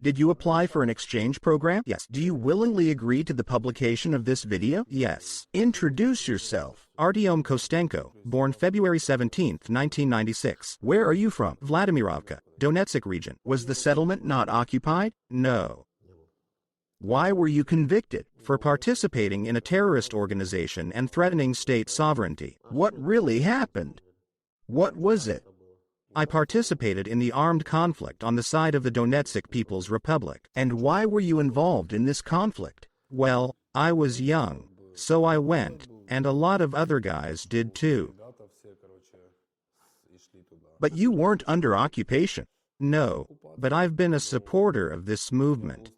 Did you apply for an exchange program? Yes. Do you willingly agree to the publication of this video? Yes. Introduce yourself. Artyom Kostenko, born February 17, 1996. Where are you from? Vladimirovka, Donetsk region. Was the settlement not occupied? No. Why were you convicted? For participating in a terrorist organization and threatening state sovereignty. What really happened? What was it? I participated in the armed conflict on the side of the Donetsk People's Republic. And why were you involved in this conflict? Well, I was young, so I went, and a lot of other guys did too. But you weren't under occupation. No, but I've been a supporter of this movement.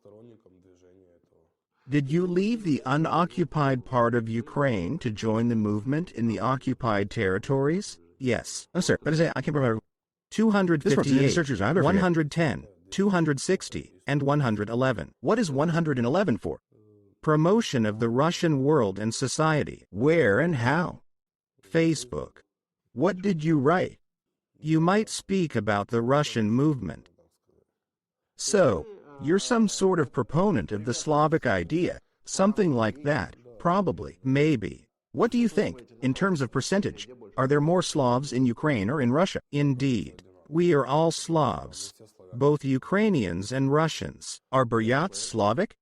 Did you leave the unoccupied part of Ukraine to join the movement in the occupied territories? Yes. Oh, sir, but I can't remember. 258, 110, 260, and 111. What is 111 for? Promotion of the Russian world and society. Where and how? Facebook. What did you write? You might speak about the Russian movement. So, you're some sort of proponent of the Slavic idea, something like that, probably, maybe. What do you think, in terms of percentage? Are there more Slavs in Ukraine or in Russia? Indeed. We are all Slavs, both Ukrainians and Russians. Are Buryats Slavic?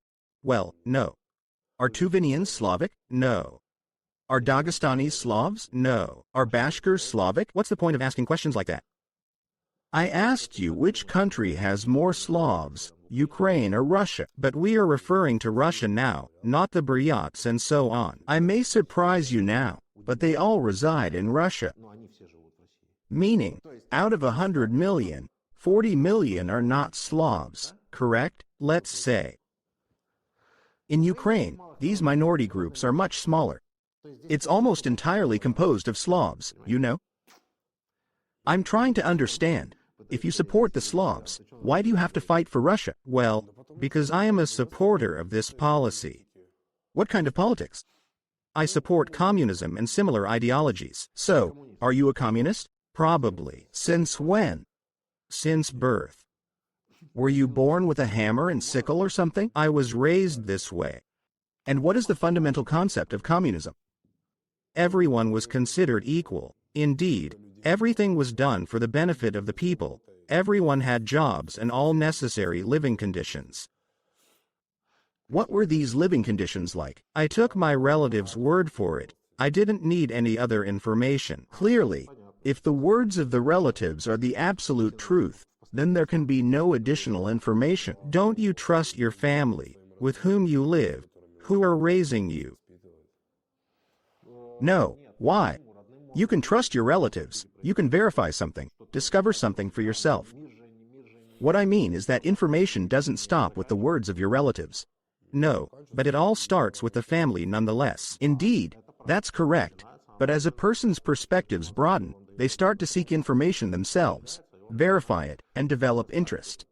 Well, no. Are Tuvinians Slavic? No. Are Dagestanis Slavs? No. Are Bashkirs Slavic? What's the point of asking questions like that? I asked you which country has more Slavs, Ukraine or Russia, but we are referring to Russia now, not the Buryats and so on. I may surprise you now, but they all reside in Russia. Meaning, out of 100 million, 40 million are not Slavs, correct? Let's say. In Ukraine, these minority groups are much smaller. It's almost entirely composed of Slavs, you know? I'm trying to understand. If you support the Slavs, why do you have to fight for Russia? Well, because I am a supporter of this policy. What kind of politics? I support communism and similar ideologies. So, are you a communist? Probably. Since when? Since birth. Were you born with a hammer and sickle or something? I was raised this way. And what is the fundamental concept of communism? Everyone was considered equal. Indeed, everything was done for the benefit of the people. Everyone had jobs and all necessary living conditions. What were these living conditions like? I took my relative's word for it. I didn't need any other information. Clearly, if the words of the relatives are the absolute truth, then there can be no additional information. Don't you trust your family, with whom you live, who are raising you? No. Why? You can trust your relatives. You can verify something, discover something for yourself. What I mean is that information doesn't stop with the words of your relatives. No, but it all starts with the family nonetheless. Indeed, that's correct. But as a person's perspectives broaden, they start to seek information themselves, verify it, and develop interest.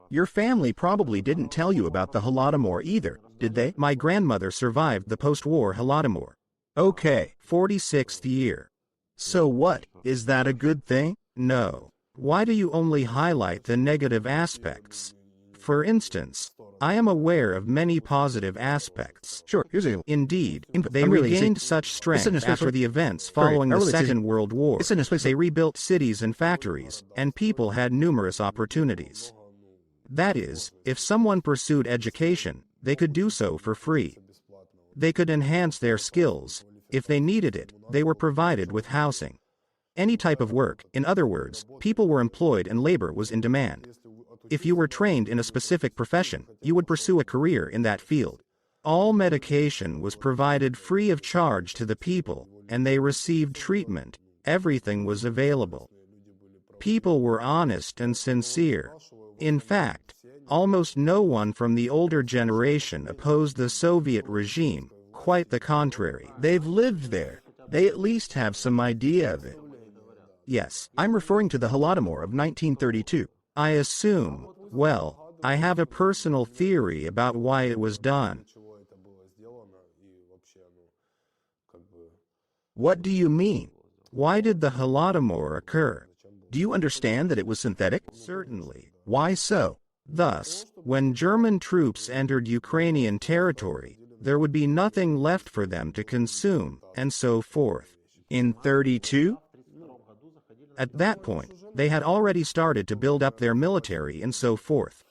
Your family probably didn't tell you about the Holodomor either, did they? My grandmother survived the post-war Holodomor. Okay, 46th year. So what, is that a good thing? No. Why do you only highlight the negative aspects? For instance, I am aware of many positive aspects. Sure, Indeed, they regained such strength after the events following the Second World War. They rebuilt cities and factories, and people had numerous opportunities. That is, if someone pursued education, they could do so for free. They could enhance their skills. If they needed it, they were provided with housing. Any type of work, in other words, people were employed and labor was in demand. If you were trained in a specific profession, you would pursue a career in that field. All medication was provided free of charge to the people, and they received treatment. Everything was available. People were honest and sincere. In fact, almost no one from the older generation opposed the Soviet regime, quite the contrary. They've lived there. They at least have some idea of it. Yes, I'm referring to the Holodomor of 1932. I assume, well, I have a personal theory about why it was done. What do you mean? Why did the Holodomor occur? Do you understand that it was synthetic? Certainly. Why so? Thus, when German troops entered Ukrainian territory, there would be nothing left for them to consume, and so forth. In 32? At that point, they had already started to build up their military and so forth.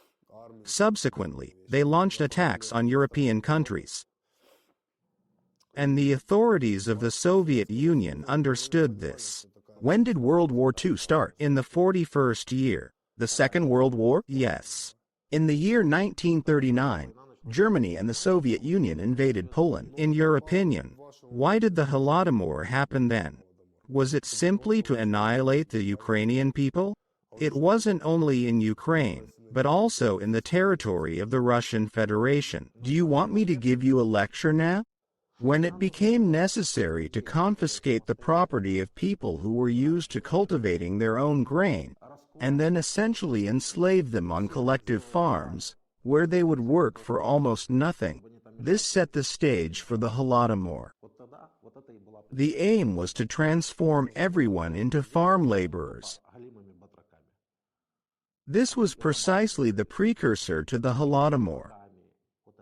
Subsequently, they launched attacks on European countries. And the authorities of the Soviet Union understood this. When did World War II start? In the 41st year. The Second World War? Yes. In the year 1939, Germany and the Soviet Union invaded Poland. In your opinion, why did the Holodomor happen then? Was it simply to annihilate the Ukrainian people? It wasn't only in Ukraine, but also in the territory of the Russian Federation. Do you want me to give you a lecture now? When it became necessary to confiscate the property of people who were used to cultivating their own grain, and then essentially enslave them on collective farms, where they would work for almost nothing, this set the stage for the Holodomor. The aim was to transform everyone into farm laborers. This was precisely the precursor to the Holodomor.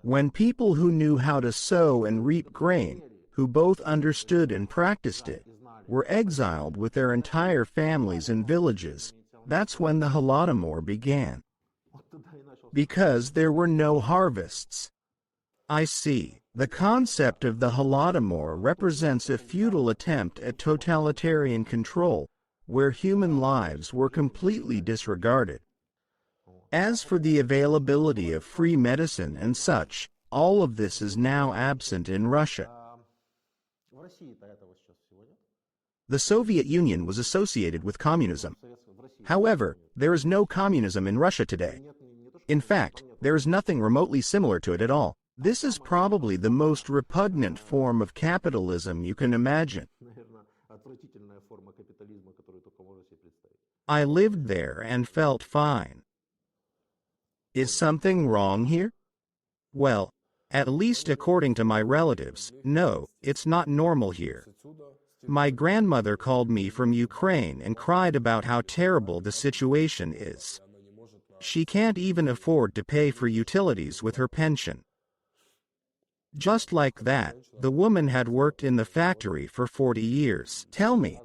When people who knew how to sow and reap grain, who both understood and practiced it, were exiled with their entire families and villages, that's when the Holodomor began. Because there were no harvests. I see. The concept of the Holodomor represents a futile attempt at totalitarian control, where human lives were completely disregarded. As for the availability of free medicine and such, all of this is now absent in Russia. The Soviet Union was associated with communism. However, there is no communism in Russia today. In fact, there is nothing remotely similar to it at all. This is probably the most repugnant form of capitalism you can imagine. I lived there and felt fine. Is something wrong here? Well, at least according to my relatives, no, it's not normal here. My grandmother called me from Ukraine and cried about how terrible the situation is. She can't even afford to pay for utilities with her pension. Just like that, the woman had worked in the factory for 40 years. Tell me,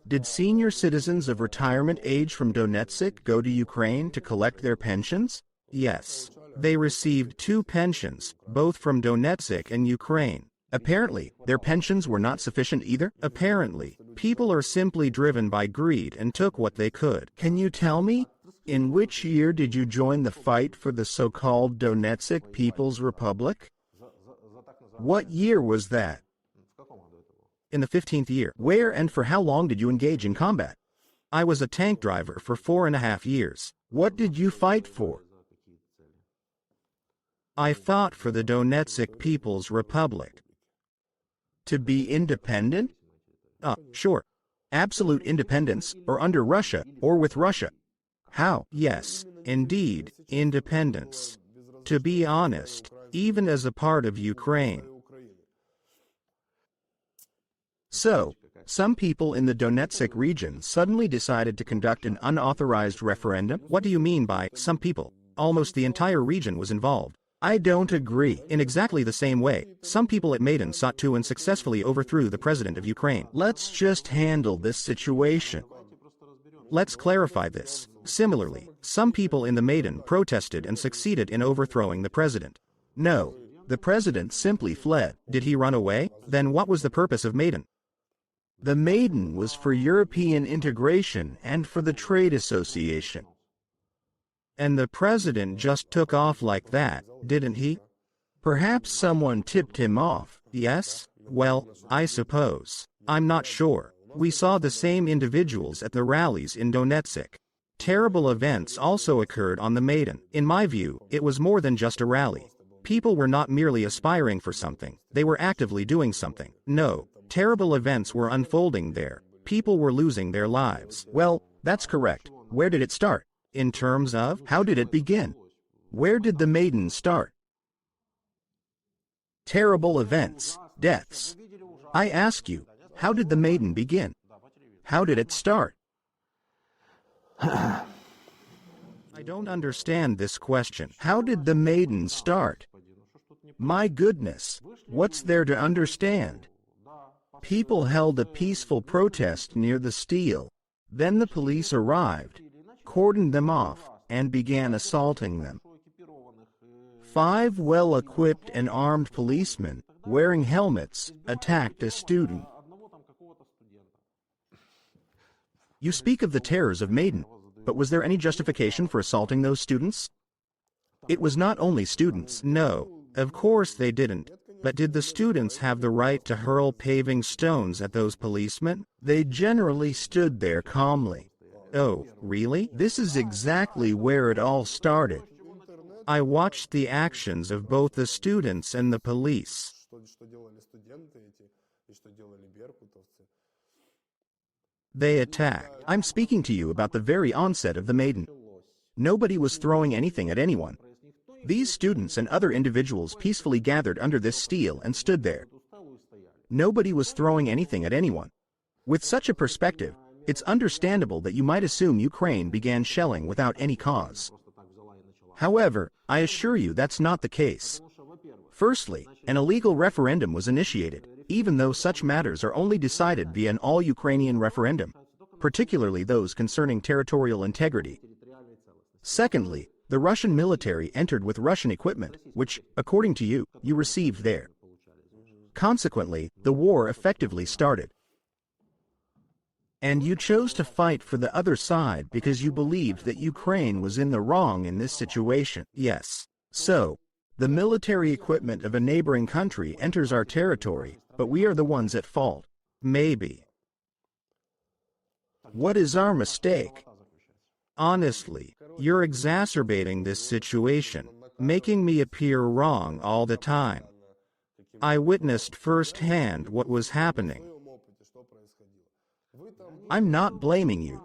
did senior citizens of retirement age from Donetsk go to Ukraine to collect their pensions? Yes. They received 2 pensions, both from Donetsk and Ukraine. Apparently, their pensions were not sufficient either? Apparently, people are simply driven by greed and took what they could. Can you tell me, in which year did you join the fight for the so-called Donetsk People's Republic? What year was that? In the 15th year. Where and for how long did you engage in combat? I was a tank driver for 4.5 years. What did you fight for? I fought for the Donetsk People's Republic. To be independent? Sure. Absolute independence, or under Russia, or with Russia. How? Yes, indeed, independence. To be honest, even as a part of Ukraine. So, some people in the Donetsk region suddenly decided to conduct an unauthorized referendum? What do you mean by some people? Almost the entire region was involved. I don't agree. In exactly the same way, some people at Maidan sought to and successfully overthrew the president of Ukraine. Let's just handle this situation. Let's clarify this. Similarly, some people in the Maidan protested and succeeded in overthrowing the president. No, the president simply fled. Did he run away? Then what was the purpose of Maidan? The Maidan was for European integration and for the trade association. And the president just took off like that, didn't he? Perhaps someone tipped him off. Yes? Well, I suppose. I'm not sure. We saw the same individuals at the rallies in Donetsk. Terrible events also occurred on the Maidan. In my view, it was more than just a rally. People were not merely aspiring for something, they were actively doing something. No, terrible events were unfolding there. People were losing their lives. Well, that's correct. Where did it start? In terms of? How did it begin? Where did the Maidan start? Terrible events, deaths. I ask you, how did the Maidan begin? How did it start? I I don't understand this question. How did the Maidan start? My goodness, what's there to understand? People held a peaceful protest near the steel. Then the police arrived, cordoned them off, and began assaulting them. 5 well-equipped and armed policemen, wearing helmets, attacked a student. You speak of the terrors of Maidan, but was there any justification for assaulting those students? It was not only students. No, of course they didn't. But did the students have the right to hurl paving stones at those policemen? They generally stood there calmly. Oh, really? This is exactly where it all started. I watched the actions of both the students and the police. They attacked. I'm speaking to you about the very onset of the Maidan. Nobody was throwing anything at anyone. These students and other individuals peacefully gathered under this steel and stood there. Nobody was throwing anything at anyone. With such a perspective, it's understandable that you might assume Ukraine began shelling without any cause. However, I assure you that's not the case. Firstly, an illegal referendum was initiated, even though such matters are only decided via an all-Ukrainian referendum, particularly those concerning territorial integrity. Secondly, the Russian military entered with Russian equipment, which, according to you, you received there. Consequently, the war effectively started. And you chose to fight for the other side because you believed that Ukraine was in the wrong in this situation. Yes. So, the military equipment of a neighboring country enters our territory, but we are the ones at fault. Maybe. What is our mistake? Honestly, you're exacerbating this situation, making me appear wrong all the time. I witnessed firsthand what was happening. I'm not blaming you.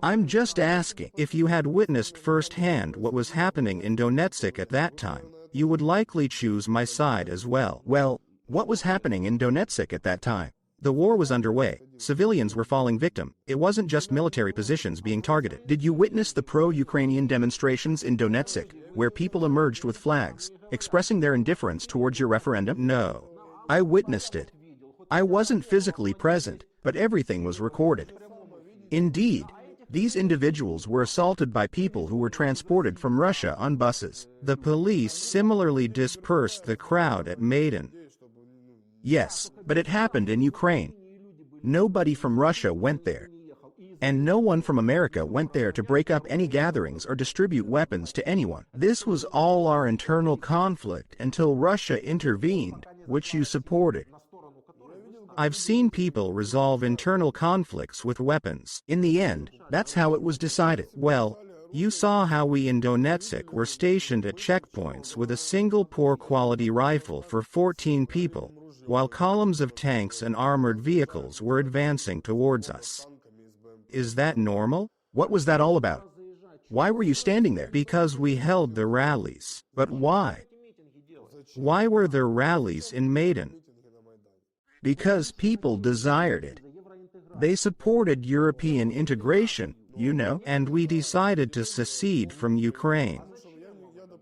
I'm just asking. If you had witnessed firsthand what was happening in Donetsk at that time, you would likely choose my side as well. Well, what was happening in Donetsk at that time? The war was underway. Civilians were falling victim. It wasn't just military positions being targeted. Did you witness the pro-Ukrainian demonstrations in Donetsk, where people emerged with flags, expressing their indifference towards your referendum? No. I witnessed it. I wasn't physically present, but everything was recorded. Indeed, these individuals were assaulted by people who were transported from Russia on buses. The police similarly dispersed the crowd at Maidan. Yes, but it happened in Ukraine. Nobody from Russia went there. And no one from America went there to break up any gatherings or distribute weapons to anyone. This was all our internal conflict until Russia intervened, which you supported. I've seen people resolve internal conflicts with weapons. In the end, that's how it was decided. Well, you saw how we in Donetsk were stationed at checkpoints with a single poor-quality rifle for 14 people, while columns of tanks and armored vehicles were advancing towards us. Is that normal? What was that all about? Why were you standing there? Because we held the rallies. But why? Why were there rallies in Maidan? Because people desired it. They supported European integration, you know, and we decided to secede from Ukraine.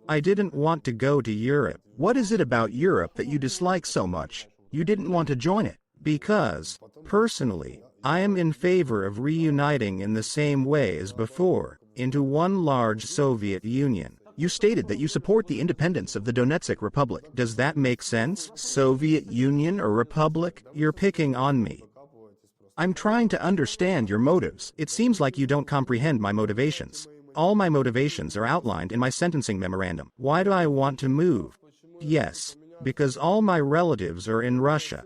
I didn't want to go to Europe. What is it about Europe that you dislike so much? You didn't want to join it. Because, personally, I am in favor of reuniting in the same way as before, into one large Soviet Union. You stated that you support the independence of the Donetsk Republic. Does that make sense? Soviet Union or Republic? You're picking on me. I'm trying to understand your motives. It seems like you don't comprehend my motivations. All my motivations are outlined in my sentencing memorandum. Why do I want to move? Yes, because all my relatives are in Russia.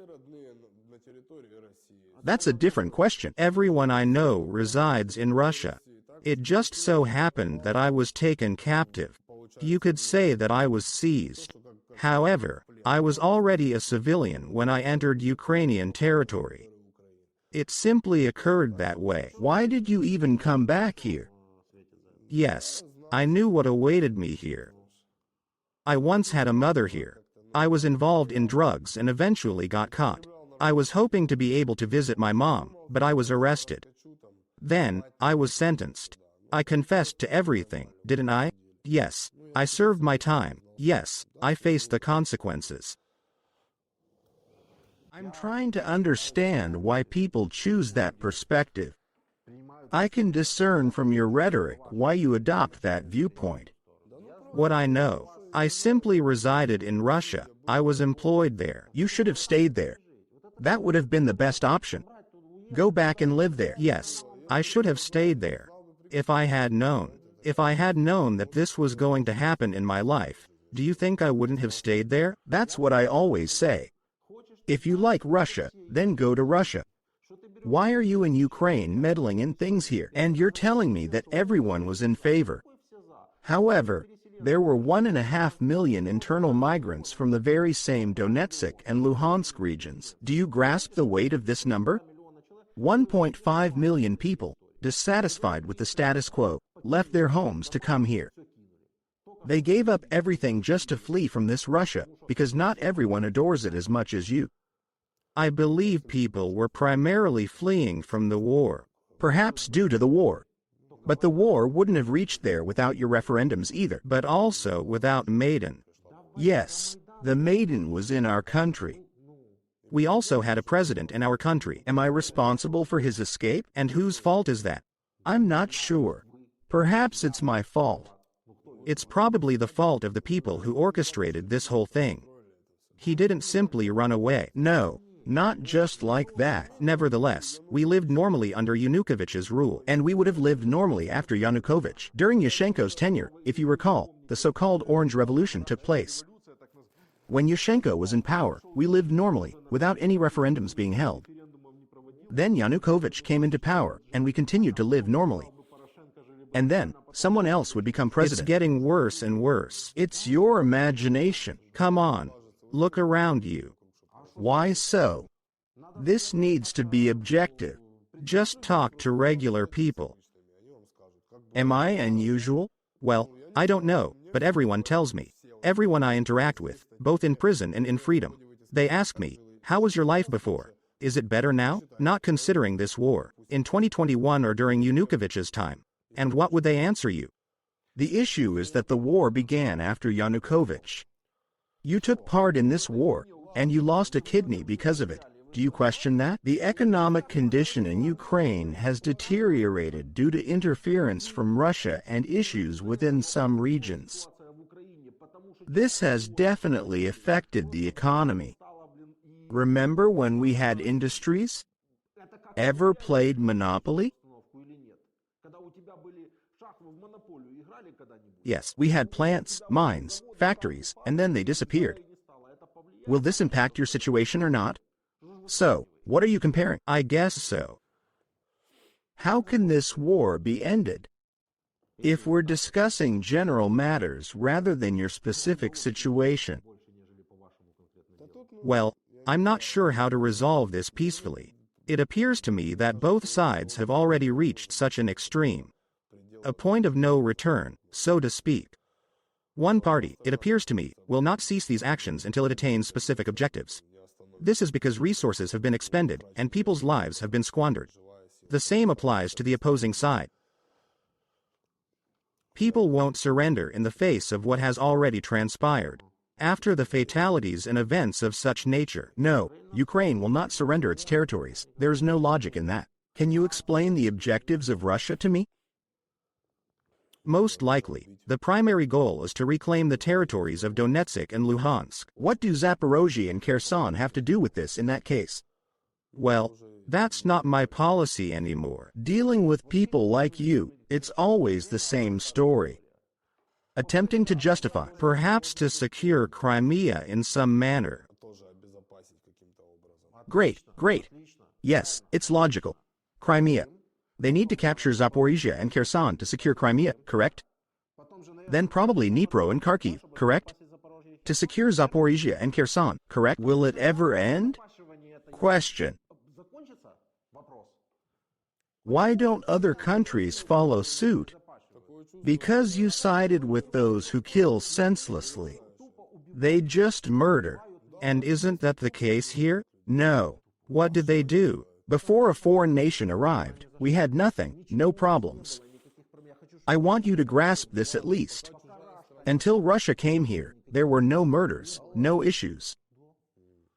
That's a different question. Everyone I know resides in Russia. It just so happened that I was taken captive. You could say that I was seized. However, I was already a civilian when I entered Ukrainian territory. It simply occurred that way. Why did you even come back here? Yes, I knew what awaited me here. I once had a mother here. I was involved in drugs and eventually got caught. I was hoping to be able to visit my mom, but I was arrested. Then, I was sentenced. I confessed to everything, didn't I? Yes. I served my time. Yes, I faced the consequences. I'm trying to understand why people choose that perspective. I can discern from your rhetoric why you adopt that viewpoint. What I know, I simply resided in Russia. I was employed there. You should have stayed there. That would have been the best option. Go back and live there. Yes, I should have stayed there. If I had known that this was going to happen in my life, do you think I wouldn't have stayed there? That's what I always say. If you like Russia, then go to Russia. Why are you in Ukraine meddling in things here? And you're telling me that everyone was in favor. However, there were 1.5 million internal migrants from the very same Donetsk and Luhansk regions. Do you grasp the weight of this number? 1.5 million people, dissatisfied with the status quo, left their homes to come here. They gave up everything just to flee from this Russia, because not everyone adores it as much as you. I believe people were primarily fleeing from the war. Perhaps due to the war. But the war wouldn't have reached there without your referendums either. But also without Maidan. Yes, the Maidan was in our country. We also had a president in our country. Am I responsible for his escape? And whose fault is that? I'm not sure. Perhaps it's my fault. It's probably the fault of the people who orchestrated this whole thing. He didn't simply run away. No, not just like that. Nevertheless, we lived normally under Yanukovych's rule. And we would have lived normally after Yanukovych. During Yushchenko's tenure, if you recall, the so-called Orange Revolution took place. When Yushchenko was in power, we lived normally, without any referendums being held. Then Yanukovych came into power, and we continued to live normally. And then, someone else would become president. It's getting worse and worse. It's your imagination. Come on. Look around you. Why so? This needs to be objective. Just talk to regular people. Am I unusual? Well, I don't know, but everyone tells me. Everyone I interact with, both in prison and in freedom. They ask me, how was your life before? Is it better now? Not considering this war, in 2021 or during Yanukovych's time. And what would they answer you? The issue is that the war began after Yanukovych. You took part in this war, and you lost a kidney because of it. Do you question that? The economic condition in Ukraine has deteriorated due to interference from Russia and issues within some regions. This has definitely affected the economy. Remember when we had industries? Ever played Monopoly? Yes, we had plants, mines, factories, and then they disappeared. Will this impact your situation or not? So, what are you comparing? I guess so. How can this war be ended? If we're discussing general matters rather than your specific situation. Well, I'm not sure how to resolve this peacefully. It appears to me that both sides have already reached such an extreme. A point of no return, so to speak. One party, it appears to me, will not cease these actions until it attains specific objectives. This is because resources have been expended and people's lives have been squandered. The same applies to the opposing side. People won't surrender in the face of what has already transpired. After the fatalities and events of such nature. No, Ukraine will not surrender its territories. There is no logic in that. Can you explain the objectives of Russia to me? Most likely, the primary goal is to reclaim the territories of Donetsk and Luhansk. What do Zaporozhye and Kherson have to do with this in that case? Well, that's not my policy anymore. Dealing with people like you, it's always the same story. Attempting to justify. Perhaps to secure Crimea in some manner. Great, great. Yes, it's logical. Crimea. They need to capture Zaporizhia and Kherson to secure Crimea, correct? Then probably Dnipro and Kharkiv, correct? To secure Zaporizhia and Kherson, correct? Will it ever end? Question. Why don't other countries follow suit? Because you sided with those who kill senselessly. They just murder. And isn't that the case here? No. What did they do? Before a foreign nation arrived, we had nothing, no problems. I want you to grasp this at least. Until Russia came here, there were no murders, no issues.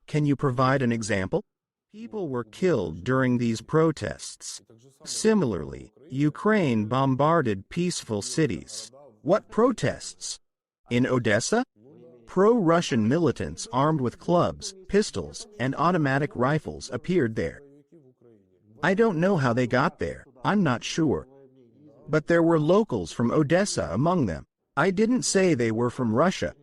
Can you provide an example? People were killed during these protests. Similarly, Ukraine bombarded peaceful cities. What protests? In Odessa? Pro-Russian militants armed with clubs, pistols, and automatic rifles appeared there. I don't know how they got there, I'm not sure. But there were locals from Odessa among them. I didn't say they were from Russia.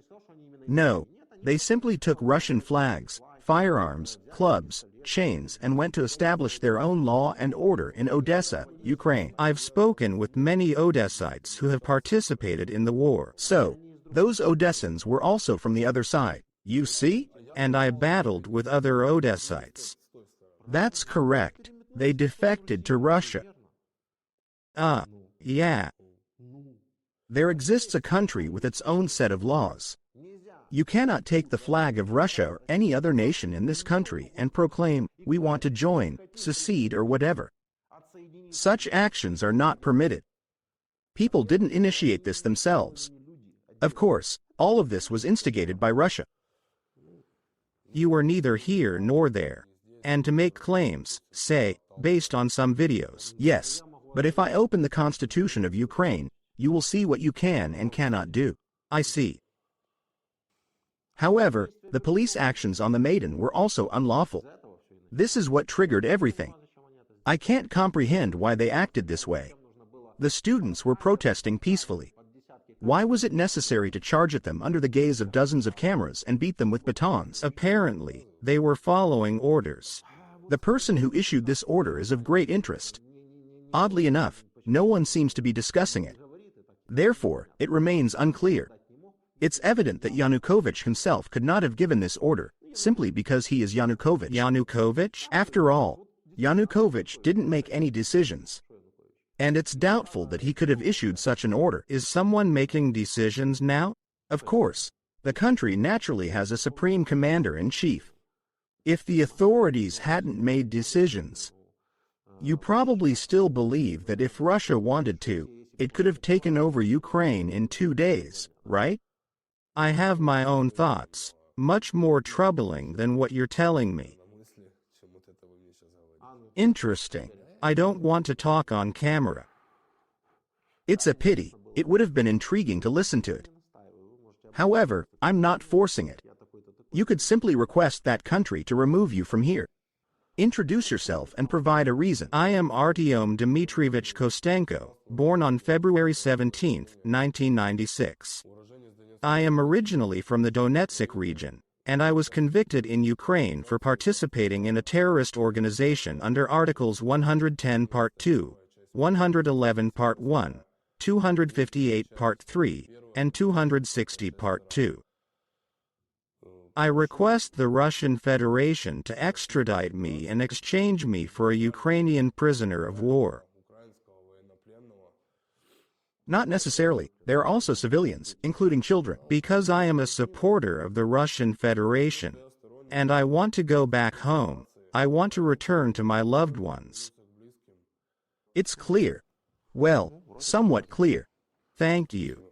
No, they simply took Russian flags, firearms, clubs, chains, and went to establish their own law and order in Odessa, Ukraine. I've spoken with many Odessites who have participated in the war. So, those Odessans were also from the other side, you see? And I battled with other Odessites. That's correct. They defected to Russia. Yeah. There exists a country with its own set of laws. You cannot take the flag of Russia or any other nation in this country and proclaim, we want to join, secede, or whatever. Such actions are not permitted. People didn't initiate this themselves. Of course, all of this was instigated by Russia. You were neither here nor there. And to make claims, say, based on some videos, yes, but if I open the Constitution of Ukraine, you will see what you can and cannot do. I see. However, the police actions on the Maidan were also unlawful. This is what triggered everything. I can't comprehend why they acted this way. The students were protesting peacefully. Why was it necessary to charge at them under the gaze of dozens of cameras and beat them with batons? Apparently, they were following orders. The person who issued this order is of great interest. Oddly enough, no one seems to be discussing it. Therefore, it remains unclear. It's evident that Yanukovych himself could not have given this order, simply because he is Yanukovych. Yanukovych? After all, Yanukovych didn't make any decisions. And it's doubtful that he could have issued such an order. Is someone making decisions now? Of course. The country naturally has a supreme commander-in-chief. If the authorities hadn't made decisions, you probably still believe that if Russia wanted to, it could have taken over Ukraine in 2 days, right? I have my own thoughts, much more troubling than what you're telling me. Interesting. I don't want to talk on camera. It's a pity. It would have been intriguing to listen to it. However, I'm not forcing it. You could simply request that country to remove you from here. Introduce yourself and provide a reason. I am Artyom Dmitrievich Kostenko, born on February 17, 1996. I am originally from the Donetsk region, and I was convicted in Ukraine for participating in a terrorist organization under Articles 110 Part 2, 111 Part 1, 258 Part 3, and 260 Part 2. I request the Russian Federation to extradite me and exchange me for a Ukrainian prisoner of war. Not necessarily. There are also civilians, including children. Because I am a supporter of the Russian Federation, and I want to go back home, I want to return to my loved ones. It's clear. Well, somewhat clear. Thank you.